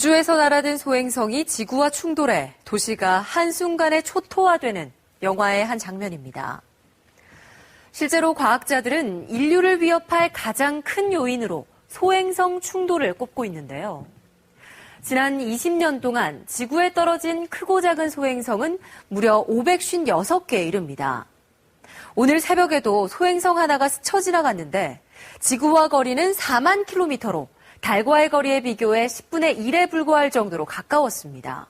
우주에서 날아든 소행성이 지구와 충돌해 도시가 한순간에 초토화되는 영화의 한 장면입니다. 실제로 과학자들은 인류를 위협할 가장 큰 요인으로 소행성 충돌을 꼽고 있는데요. 지난 20년 동안 지구에 떨어진 크고 작은 소행성은 무려 556개에 이릅니다. 오늘 새벽에도 소행성 하나가 스쳐 지나갔는데 지구와 거리는 4만 킬로미터로 달과의 거리에 비교해 10분의 1에 불과할 정도로 가까웠습니다.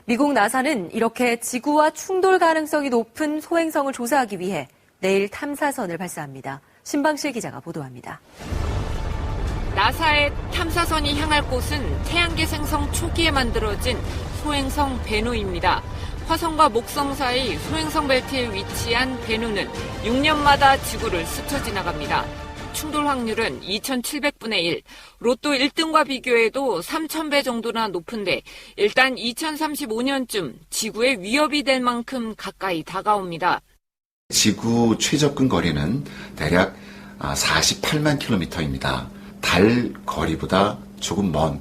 미국 나사는 이렇게 지구와 충돌 가능성이 높은 소행성을 조사하기 위해 내일 탐사선을 발사합니다. 신방실 기자가 보도합니다. 나사의 탐사선이 향할 곳은 태양계 생성 초기에 만들어진 소행성 베누입니다. 화성과 목성 사이 소행성 벨트에 위치한 베누는 6년마다 지구를 스쳐 지나갑니다. 충돌 확률은 2,700분의 1, 로또 1등과 비교해도 3,000배 정도나 높은데 일단 2035년쯤 지구에 위협이 될 만큼 가까이 다가옵니다. 지구 최접근 거리는 대략 48만 킬로미터입니다. 달 거리보다 조금 먼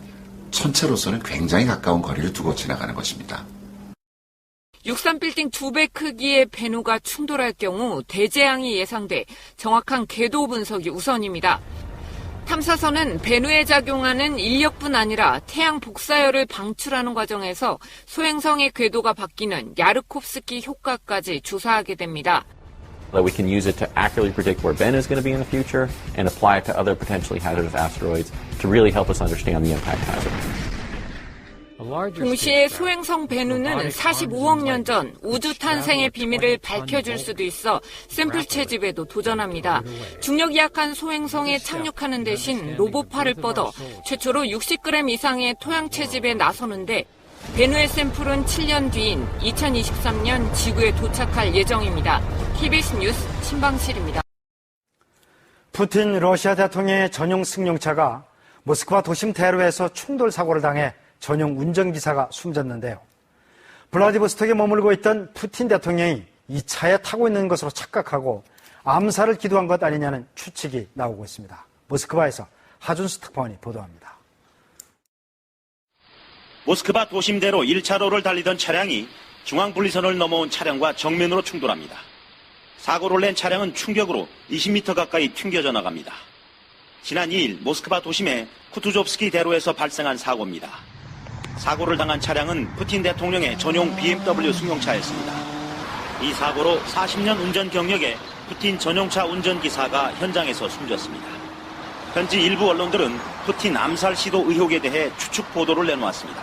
천체로서는 굉장히 가까운 거리를 두고 지나가는 것입니다. 63빌딩 2배 크기의 베누가 충돌할 경우 대재앙이 예상돼 정확한 궤도 분석이 우선입니다. 탐사선은 베누에 작용하는 인력뿐 아니라 태양 복사열을 방출하는 과정에서 소행성의 궤도가 바뀌는 야르콥스키 효과까지 조사하게 됩니다. That we can use it to accurately predict where Bennu is going to be in the future and apply it to other potentially hazardous asteroids to really help us understand the impact hazard. 동시에 소행성 베누는 45억 년 전 우주 탄생의 비밀을 밝혀줄 수도 있어 샘플 채집에도 도전합니다. 중력이 약한 소행성에 착륙하는 대신 로봇팔을 뻗어 최초로 60g 이상의 토양 채집에 나서는데 베누의 샘플은 7년 뒤인 2023년 지구에 도착할 예정입니다. KBS 뉴스 신방실입니다. 푸틴 러시아 대통령의 전용 승용차가 모스크바 도심 대로에서 충돌 사고를 당해 전용 운전기사가 숨졌는데요. 블라디보스톡에 머물고 있던 푸틴 대통령이 이 차에 타고 있는 것으로 착각하고 암살을 기도한 것 아니냐는 추측이 나오고 있습니다. 모스크바에서 하준수 특파원이 보도합니다. 모스크바 도심대로 1차로를 달리던 차량이 중앙분리선을 넘어온 차량과 정면으로 충돌합니다. 사고를 낸 차량은 충격으로 20m 가까이 튕겨져 나갑니다. 지난 2일 모스크바 도심의 쿠투조프스키 대로에서 발생한 사고입니다. 사고를 당한 차량은 푸틴 대통령의 전용 BMW 승용차였습니다. 이 사고로 40년 운전 경력의 푸틴 전용차 운전기사가 현장에서 숨졌습니다. 현지 일부 언론들은 푸틴 암살 시도 의혹에 대해 추측 보도를 내놓았습니다.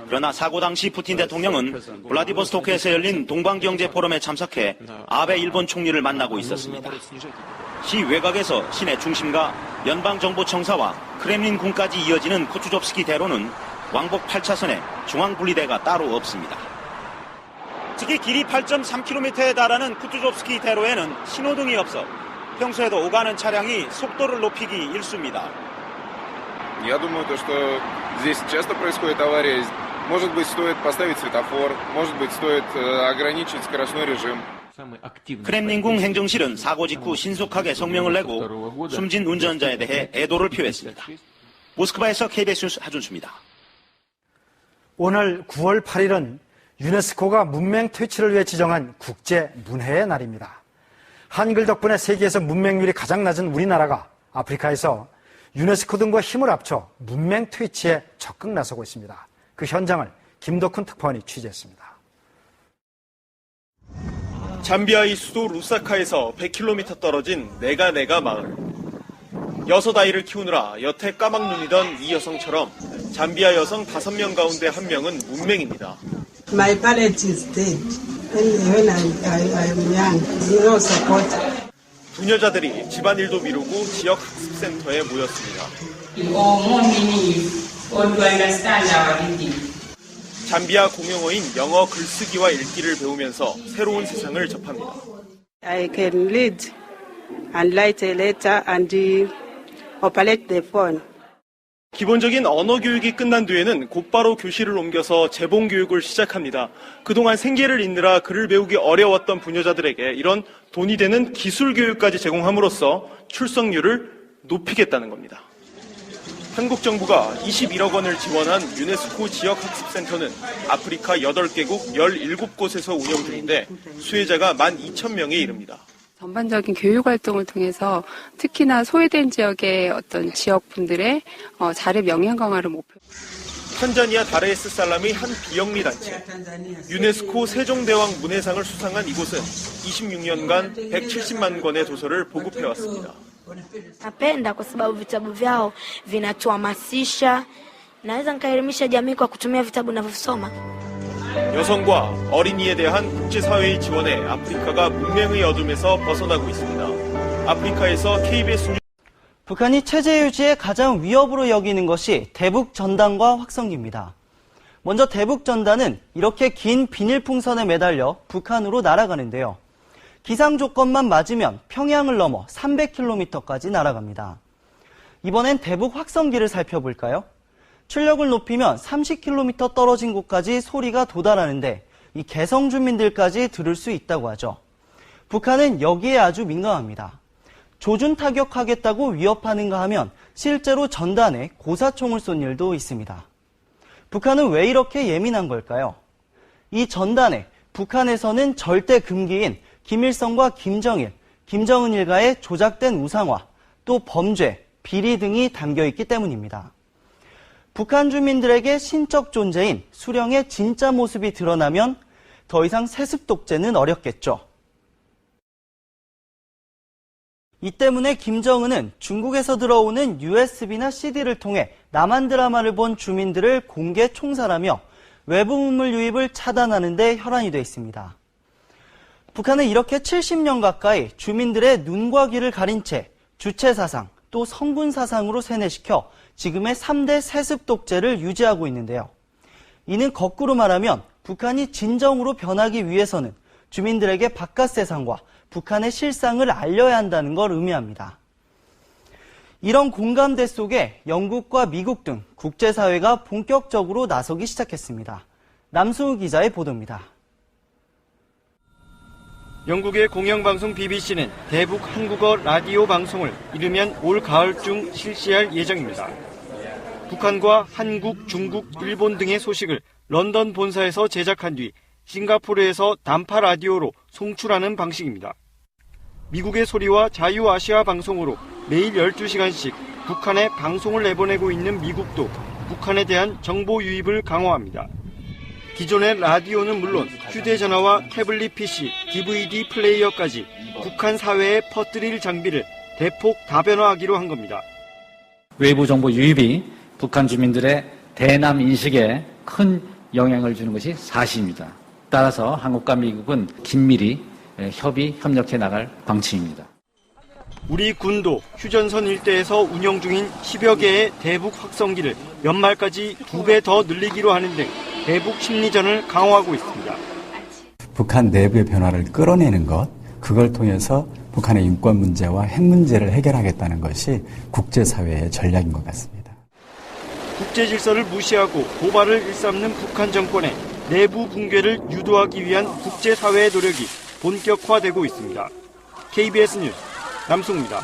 그러나 사고 당시 푸틴 대통령은 블라디보스토크에서 열린 동방경제 포럼에 참석해 아베 일본 총리를 만나고 있었습니다. 시 외곽에서 시내 중심과 연방정보청사와 크렘린궁까지 이어지는 쿠투조프스키 대로는 왕복 8차선에 중앙분리대가 따로 없습니다. 특히 길이 8.3km에 달하는 쿠투조프스키 대로에는 신호등이 없어 평소에도 오가는 차량이 속도를 높이기 일쑤입니다. Я думаю, что здесь часто происходит авария. Может быть, стоит поставить светофор, может быть, стоит ограничить скоростной режим. 크렘린궁 행정실은 사고 직후 신속하게 성명을 내고 숨진 운전자에 대해 애도를 표했습니다. 모스크바에서 KBS 뉴스 하준수입니다. 오늘 9월 8일은 유네스코가 문맹 퇴치를 위해 지정한 국제 문해의 날입니다. 한글 덕분에 세계에서 문맹률이 가장 낮은 우리나라가 아프리카에서 유네스코 등과 힘을 합쳐 문맹 퇴치에 적극 나서고 있습니다. 그 현장을 김덕훈 특파원이 취재했습니다. 잠비아의 수도 루사카에서 100km 떨어진 네가네가 마을. 6아이를 키우느라 여태 까막눈이던 이 여성처럼 잠비아 여성 5명 가운데 1명은 문맹입니다. My parent is dead. When I'm young, no support. 부녀자들이 집안일도 미루고 지역 학습센터에 모였습니다. 잠비아 공용어인 영어 글쓰기와 읽기를 배우면서 새로운 세상을 접합니다. I can read and write a letter and operate the phone. 기본적인 언어 교육이 끝난 뒤에는 곧바로 교실을 옮겨서 재봉 교육을 시작합니다. 그동안 생계를 잇느라 글을 배우기 어려웠던 부녀자들에게 이런 돈이 되는 기술 교육까지 제공함으로써 출석률을 높이겠다는 겁니다. 한국 정부가 21억 원을 지원한 유네스코 지역학습센터는 아프리카 8개국 17곳에서 운영 중인데 수혜자가 12,000명에 이릅니다. 전반적인 교육 활동을 통해서 특히나 소외된 지역의 어떤 지역분들의 자립 역량 강화를 목표로 탄자니아 다르에스살람의 한 비영리 단체. 유네스코 세종대왕 문해상을 수상한 이곳은 26년간 170만 권의 도서를 보급해왔습니다. Napenda kwa sababu vitabu vyao vinatuhamasisha. Naweza nikaelimisha jamii kwa kutumia vitabu ninavyosoma. 여성과 어린이에 대한 국제사회의 지원에 아프리카가 문맹의 어둠에서 벗어나고 있습니다. 아프리카에서 KBS 뉴스. 북한이 체제 유지에 가장 위협으로 여기는 것이 대북 전단과 확성기입니다. 먼저 대북 전단은 이렇게 긴 비닐풍선에 매달려 북한으로 날아가는데요. 기상 조건만 맞으면 평양을 넘어 300km까지 날아갑니다. 이번엔 대북 확성기를 살펴볼까요? 출력을 높이면 30km 떨어진 곳까지 소리가 도달하는데 이 개성 주민들까지 들을 수 있다고 하죠. 북한은 여기에 아주 민감합니다. 조준 타격하겠다고 위협하는가 하면 실제로 전단에 고사총을 쏜 일도 있습니다. 북한은 왜 이렇게 예민한 걸까요? 이 전단에 북한에서는 절대 금기인 김일성과 김정일, 김정은 일가의 조작된 우상화, 또 범죄, 비리 등이 담겨있기 때문입니다. 북한 주민들에게 신적 존재인 수령의 진짜 모습이 드러나면 더 이상 세습 독재는 어렵겠죠. 이 때문에 김정은은 중국에서 들어오는 USB나 CD를 통해 남한 드라마를 본 주민들을 공개 총살하며 외부 문물 유입을 차단하는 데 혈안이 돼 있습니다. 북한은 이렇게 70년 가까이 주민들의 눈과 귀를 가린 채 주체사상 또 성군사상으로 세뇌시켜 지금의 3대 세습 독재를 유지하고 있는데요. 이는 거꾸로 말하면 북한이 진정으로 변하기 위해서는 주민들에게 바깥 세상과 북한의 실상을 알려야 한다는 걸 의미합니다. 이런 공감대 속에 영국과 미국 등 국제사회가 본격적으로 나서기 시작했습니다. 남승우 기자의 보도입니다. 영국의 공영방송 BBC는 대북 한국어 라디오 방송을 이르면 올 가을중 실시할 예정입니다. 북한과 한국, 중국, 일본 등의 소식을 런던 본사에서 제작한 뒤 싱가포르에서 단파 라디오로 송출하는 방식입니다. 미국의 소리와 자유아시아 방송으로 매일 12시간씩 북한에 방송을 내보내고 있는 미국도 북한에 대한 정보 유입을 강화합니다. 기존의 라디오는 물론 휴대전화와 태블릿 PC, DVD 플레이어까지 북한 사회에 퍼뜨릴 장비를 대폭 다변화하기로 한 겁니다. 외부 정보 유입이 북한 주민들의 대남 인식에 큰 영향을 주는 것이 사실입니다. 따라서 한국과 미국은 긴밀히 협력해 나갈 방침입니다. 우리 군도 휴전선 일대에서 운영 중인 10여 개의 대북 확성기를 연말까지 2배 더 늘리기로 하는 등 대북 심리전을 강화하고 있습니다. 북한 내부의 변화를 끌어내는 것, 그걸 통해서 북한의 인권 문제와 핵 문제를 해결하겠다는 것이 국제사회의 전략인 것 같습니다. 국제 질서를 무시하고 고발을 일삼는 북한 정권의 내부 붕괴를 유도하기 위한 국제사회의 노력이 본격화되고 있습니다. KBS 뉴스 남승우입니다.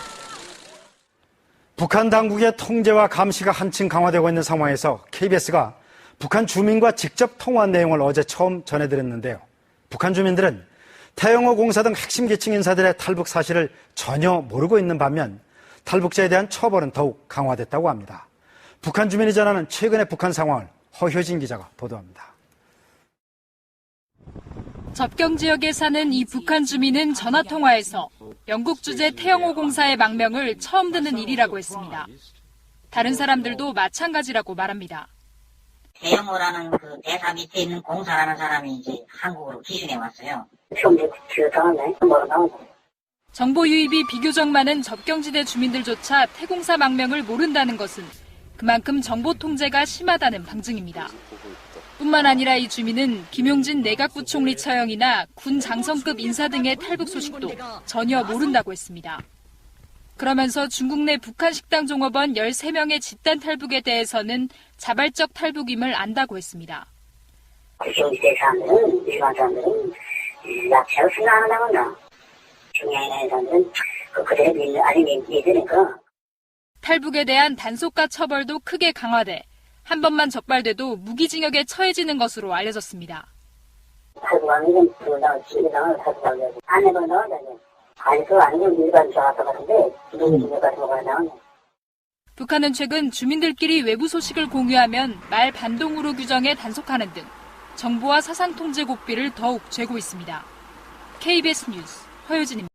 북한 당국의 통제와 감시가 한층 강화되고 있는 상황에서 KBS가 북한 주민과 직접 통화한 내용을 어제 처음 전해드렸는데요. 북한 주민들은 태영호 공사 등 핵심 계층 인사들의 탈북 사실을 전혀 모르고 있는 반면 탈북자에 대한 처벌은 더욱 강화됐다고 합니다. 북한 주민이 전하는 최근의 북한 상황을 허효진 기자가 보도합니다. 접경 지역에 사는 이 북한 주민은 전화통화에서 영국 주재 태영호 공사의 망명을 처음 듣는 일이라고 했습니다. 다른 사람들도 마찬가지라고 말합니다. 태영호라는 그 대사 밑에 있는 공사라는 사람이 이제 한국으로 기준해 왔어요. 정보 유입이 비교적 많은 접경지대 주민들조차 태공사 망명을 모른다는 것은 그만큼 정보 통제가 심하다는 방증입니다. 뿐만 아니라 이 주민은 김용진 내각부총리 처형이나 군 장성급 인사 등의 탈북 소식도 전혀 모른다고 했습니다. 그러면서 중국 내 북한 식당 종업원 13명의 집단 탈북에 대해서는 자발적 탈북임을 안다고 했습니다. 국경지대 사람들은, 일반 사람들은 약체로 생각하는 건가. 중요한 사람들은 그들의 아직 믿으니까. 탈북에 대한 단속과 처벌도 크게 강화돼 한 번만 적발돼도 무기징역에 처해지는 것으로 알려졌습니다. 탈북하면 부당을 치기당을 탈북하게 안 해도 나오잖아요. 아니 그거 아니면 일반 정확한 같은데 무기징역 같은 거가 나오네. 북한은 최근 주민들끼리 외부 소식을 공유하면 말 반동으로 규정해 단속하는 등 정보와 사상 통제 고삐를 더욱 쥐고 있습니다. KBS 뉴스 허유진입니다.